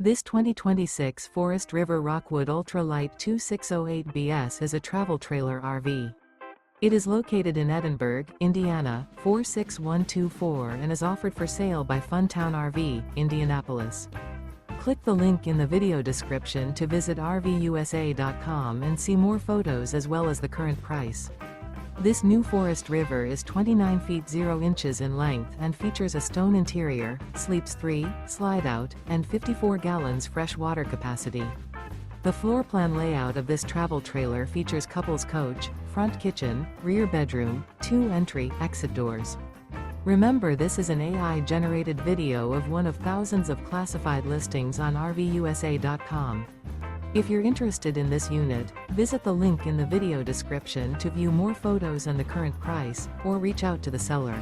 This 2026 Forest River Rockwood Ultra Lite 2608BS is a travel trailer RV. It is located in Edinburgh, Indiana, 46124 and is offered for sale by Funtown RV, Indianapolis. Click the link in the video description to visit RVUSA.com and see more photos as well as the current price. This new Forest River is 29 feet 0 inches in length and features a stone interior, sleeps 3, slide-out, and 54 gallons fresh water capacity. The floor plan layout of this travel trailer features couples coach, front kitchen, rear bedroom, 2 entry/exit doors. Remember, this is an AI-generated video of one of thousands of classified listings on RVUSA.com. If you're interested in this unit, visit the link in the video description to view more photos and the current price, or reach out to the seller.